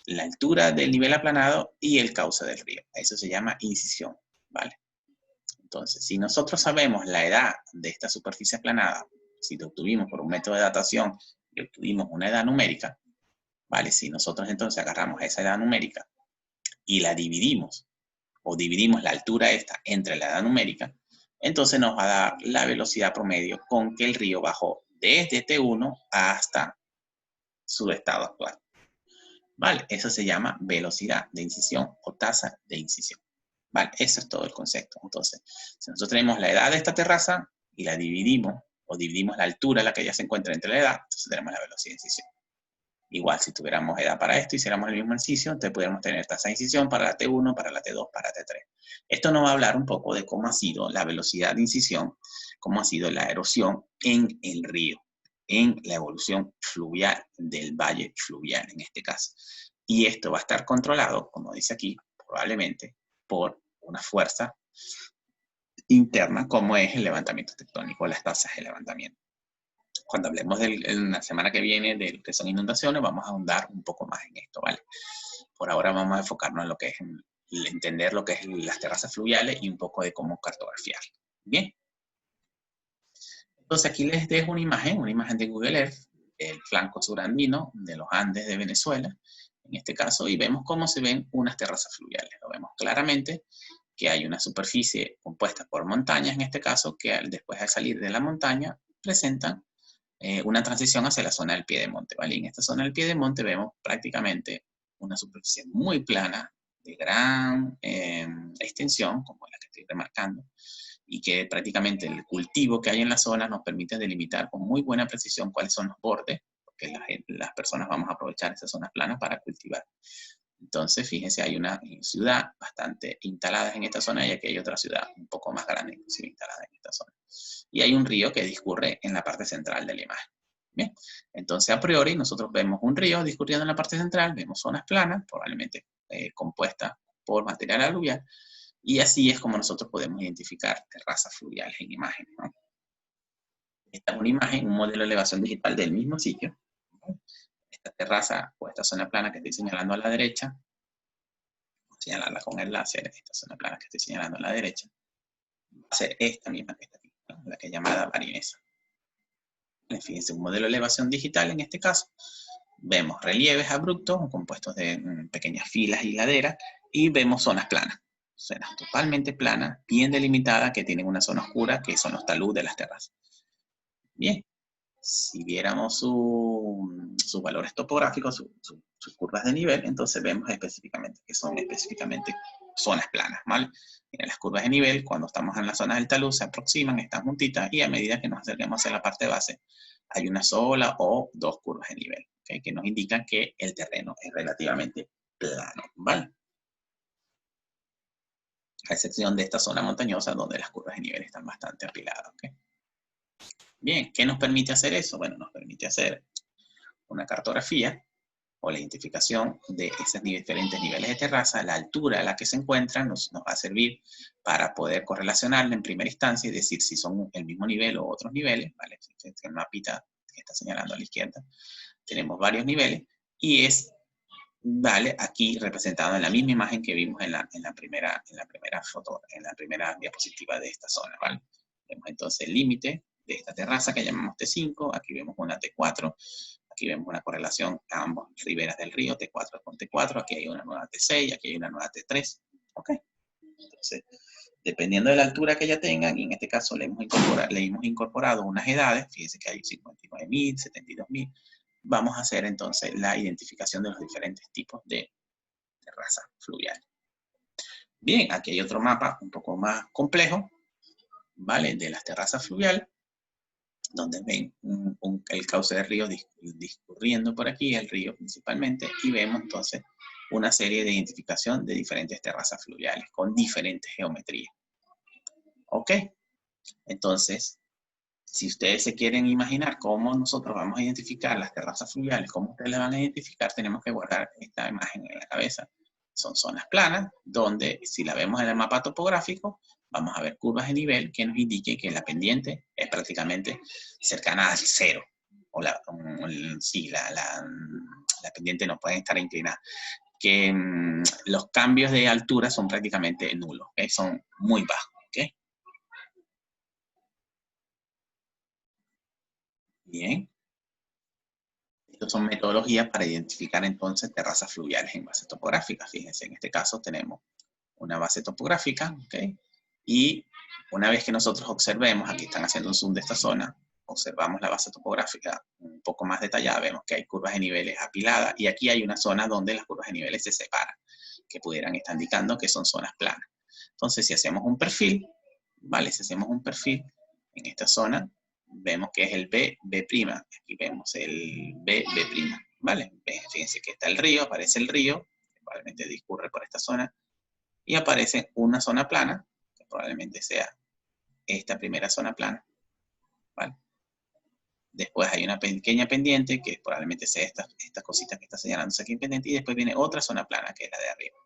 Speaker 1: la altura del nivel aplanado y el cauce del río. Eso se llama incisión, ¿vale? Entonces, si nosotros sabemos la edad de esta superficie aplanada, si lo obtuvimos por un método de datación y obtuvimos una edad numérica, ¿vale? Si nosotros entonces agarramos esa edad numérica y la dividimos, o dividimos la altura esta entre la edad numérica, entonces nos va a dar la velocidad promedio con que el río bajó desde T1 hasta su estado actual. ¿Vale? Eso se llama velocidad de incisión o tasa de incisión. ¿Vale? Eso es todo el concepto. Entonces, si nosotros tenemos la edad de esta terraza y la dividimos, o dividimos la altura a la que ella se encuentra entre la edad, entonces tenemos la velocidad de incisión. Igual, si tuviéramos edad para esto, hiciéramos el mismo ejercicio, entonces pudiéramos tener tasa de incisión para la T1, para la T2, para la T3. Esto nos va a hablar un poco de cómo ha sido la velocidad de incisión, cómo ha sido la erosión en el río, en la evolución fluvial del valle fluvial en este caso. Y esto va a estar controlado, como dice aquí, probablemente por una fuerza interna como es el levantamiento tectónico, las tasas de levantamiento. Cuando hablemos en la semana que viene de lo que son inundaciones, vamos a ahondar un poco más en esto, ¿vale? Por ahora vamos a enfocarnos en lo que es entender lo que es las terrazas fluviales y un poco de cómo cartografiar. Bien. Entonces aquí les dejo una imagen de Google Earth, el flanco surandino de los Andes de Venezuela, en este caso, y vemos cómo se ven unas terrazas fluviales. Lo vemos claramente que hay una superficie compuesta por montañas, en este caso, que después de salir de la montaña presentan una transición hacia la zona del piedemonte, ¿vale? Y en esta zona del piedemonte vemos prácticamente una superficie muy plana, de gran extensión, como la que estoy remarcando, y que prácticamente el cultivo que hay en la zona nos permite delimitar con muy buena precisión cuáles son los bordes, porque las personas vamos a aprovechar esas zonas planas para cultivar. Entonces, fíjense, hay una ciudad bastante instalada en esta zona y aquí hay otra ciudad un poco más grande, inclusive instalada en esta zona. Y hay un río que discurre en la parte central de la imagen. Bien, entonces a priori nosotros vemos un río discurriendo en la parte central, vemos zonas planas, probablemente compuestas por material aluvial, y así es como nosotros podemos identificar terrazas fluviales en imagen, ¿no? Esta es una imagen, un modelo de elevación digital del mismo sitio. Esta terraza o esta zona plana que estoy señalando a la derecha, voy a señalarla con el láser, esta zona plana que estoy señalando a la derecha, va a ser esta misma que está aquí, ¿no? La que es llamada Marinesa. Fíjense, un modelo de elevación digital en este caso. Vemos relieves abruptos compuestos de pequeñas filas y laderas y vemos zonas planas. Zonas totalmente planas, bien delimitadas, que tienen una zona oscura, que son los talud de las terrazas. Bien, si viéramos sus valores topográficos, sus curvas de nivel, entonces vemos específicamente que son específicamente zonas planas, ¿vale? Miren, las curvas de nivel, cuando estamos en la zona del talud, se aproximan, están juntitas, y a medida que nos acerquemos hacia la parte base, hay una sola o dos curvas de nivel, ¿okay? Que nos indican que el terreno es relativamente plano, ¿vale? A excepción de esta zona montañosa, donde las curvas de nivel están bastante apiladas, ¿okay? Bien, ¿qué nos permite hacer eso? Bueno, nos permite hacer una cartografía o la identificación de esos diferentes niveles de terraza, la altura a la que se encuentran, nos va a servir para poder correlacionarla en primera instancia y decir si son el mismo nivel o otros niveles, ¿vale? El mapita que está señalando a la izquierda, tenemos varios niveles y es, ¿vale? Aquí representado en la misma imagen que vimos en la primera foto, en la primera diapositiva de esta zona, ¿vale? Vemos entonces el límite de esta terraza que llamamos T5, aquí vemos una T4, aquí vemos una correlación a ambas riberas del río, T4 con T4, aquí hay una nueva T6, aquí hay una nueva T3, ¿ok? Entonces, dependiendo de la altura que ya tengan, y en este caso le hemos incorporado unas edades, fíjense que hay 59.000, 72.000, vamos a hacer entonces la identificación de los diferentes tipos de terraza fluvial. Bien, aquí hay otro mapa un poco más complejo, ¿vale? De las terrazas fluviales, donde ven el cauce del río discurriendo por aquí, el río principalmente, y vemos entonces una serie de identificación de diferentes terrazas fluviales con diferentes geometrías. ¿Ok? Entonces, si ustedes se quieren imaginar cómo nosotros vamos a identificar las terrazas fluviales, cómo ustedes las van a identificar, tenemos que guardar esta imagen en la cabeza. Son zonas planas, donde si la vemos en el mapa topográfico, vamos a ver curvas de nivel que nos indiquen que la pendiente es prácticamente cercana al cero. O la pendiente no puede estar inclinada. Que los cambios de altura son prácticamente nulos, ¿okay? Son muy bajos, ¿okay? Bien. Estas son metodologías para identificar entonces terrazas fluviales en base topográfica. Fíjense, en este caso tenemos una base topográfica, ¿ok? Y una vez que nosotros observemos, aquí están haciendo un zoom de esta zona, observamos la base topográfica un poco más detallada, vemos que hay curvas de niveles apiladas y aquí hay una zona donde las curvas de niveles se separan, que pudieran estar indicando que son zonas planas. Entonces, si hacemos un perfil, ¿vale? Si hacemos un perfil en esta zona, vemos que es el B, B'. Aquí vemos el B, B', ¿vale? Fíjense que está el río, aparece el río, que probablemente discurre por esta zona, y aparece una zona plana, que probablemente sea esta primera zona plana, ¿vale? Después hay una pequeña pendiente, que probablemente sea estas cositas que está señalándose aquí en pendiente, y después viene otra zona plana, que es la de arriba,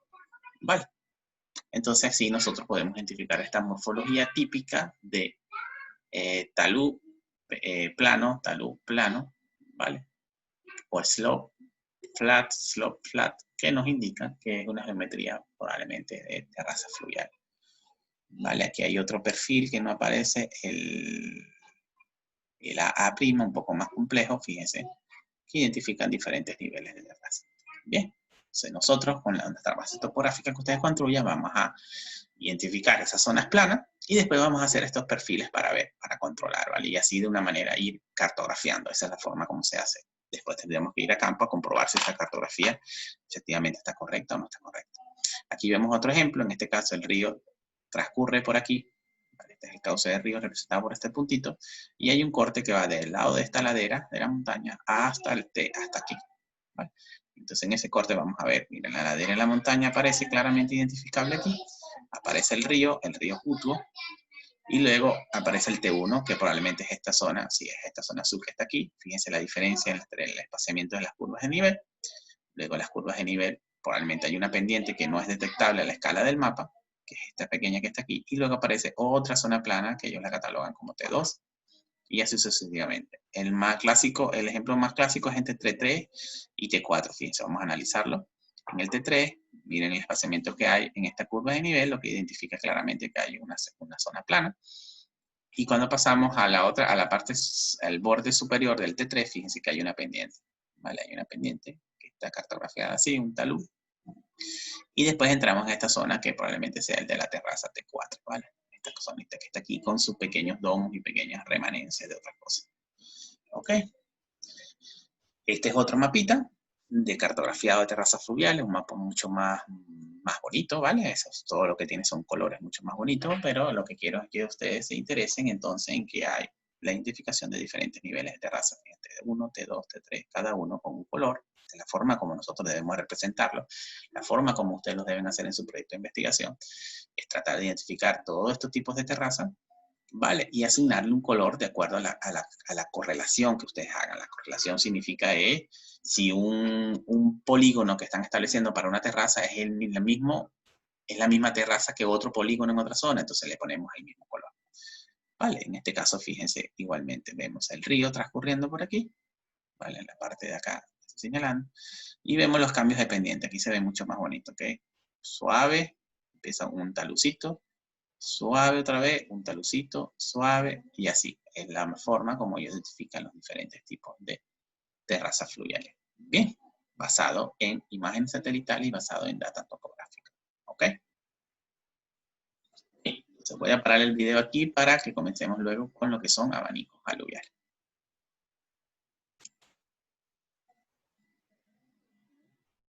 Speaker 1: ¿vale? Entonces así nosotros podemos identificar esta morfología típica de talud plano, ¿vale? O slope flat, que nos indica que es una geometría probablemente de terraza fluvial. ¿Vale? Aquí hay otro perfil que no aparece, el AA', un poco más complejo, fíjense, que identifican diferentes niveles de terraza. Bien, entonces nosotros con nuestra base topográfica que ustedes construyan vamos a identificar esas zonas planas y después vamos a hacer estos perfiles para ver, para controlar, ¿vale? Y así de una manera ir cartografiando, esa es la forma como se hace. Después tendremos que ir a campo a comprobar si esta cartografía efectivamente está correcta o no está correcta. Aquí vemos otro ejemplo, en este caso el río transcurre por aquí, ¿vale? Este es el cauce del río representado por este puntito, y hay un corte que va del lado de esta ladera de la montaña hasta aquí, ¿vale? Entonces en ese corte vamos a ver, miren, la ladera de la montaña aparece claramente identificable aquí, aparece el río Putuo, y luego aparece el T1, que probablemente es esta zona, sí, es esta zona azul que está aquí. Fíjense la diferencia entre el espaciamiento de las curvas de nivel. Luego las curvas de nivel, probablemente hay una pendiente que no es detectable a la escala del mapa, que es esta pequeña que está aquí, y luego aparece otra zona plana que ellos la catalogan como T2, y así sucesivamente. El ejemplo más clásico es entre T3 y T4, fíjense, vamos a analizarlo. En el T3, miren el espaciamiento que hay en esta curva de nivel, lo que identifica claramente que hay una zona plana. Y cuando pasamos a la parte, al borde superior del T3, fíjense que hay una pendiente, ¿vale? Hay una pendiente que está cartografiada así, un talud. Y después entramos en esta zona que probablemente sea el de la terraza T4, ¿vale? Esta zonita que está aquí con sus pequeños domos y pequeñas remanencias de otras cosas. ¿Ok? Este es otro mapita de cartografiado de terrazas fluviales, un mapa mucho más bonito, ¿vale? Eso es todo lo que tiene, son colores mucho más bonitos, pero lo que quiero es que ustedes se interesen entonces en que hay la identificación de diferentes niveles de terrazas, T1, T2, T3, cada uno con un color, de la forma como nosotros debemos representarlo, la forma como ustedes lo deben hacer en su proyecto de investigación, es tratar de identificar todos estos tipos de terrazas, ¿vale? Y asignarle un color de acuerdo a la correlación que ustedes hagan. La correlación significa si un polígono que están estableciendo para una terraza es la misma terraza que otro polígono en otra zona, entonces le ponemos el mismo color. ¿Vale? En este caso, fíjense, igualmente vemos el río transcurriendo por aquí, ¿vale? En la parte de acá, señalando, y vemos los cambios de pendiente. Aquí se ve mucho más bonito, ¿ok? Suave, empieza un talucito, suave otra vez, un talucito, suave, y así. Es la forma como ellos identifican los diferentes tipos de terrazas fluviales. Bien, basado en imágenes satelitales y basado en data topográfica. ¿Ok? Bien, entonces voy a parar el video aquí para que comencemos luego con lo que son abanicos aluviales.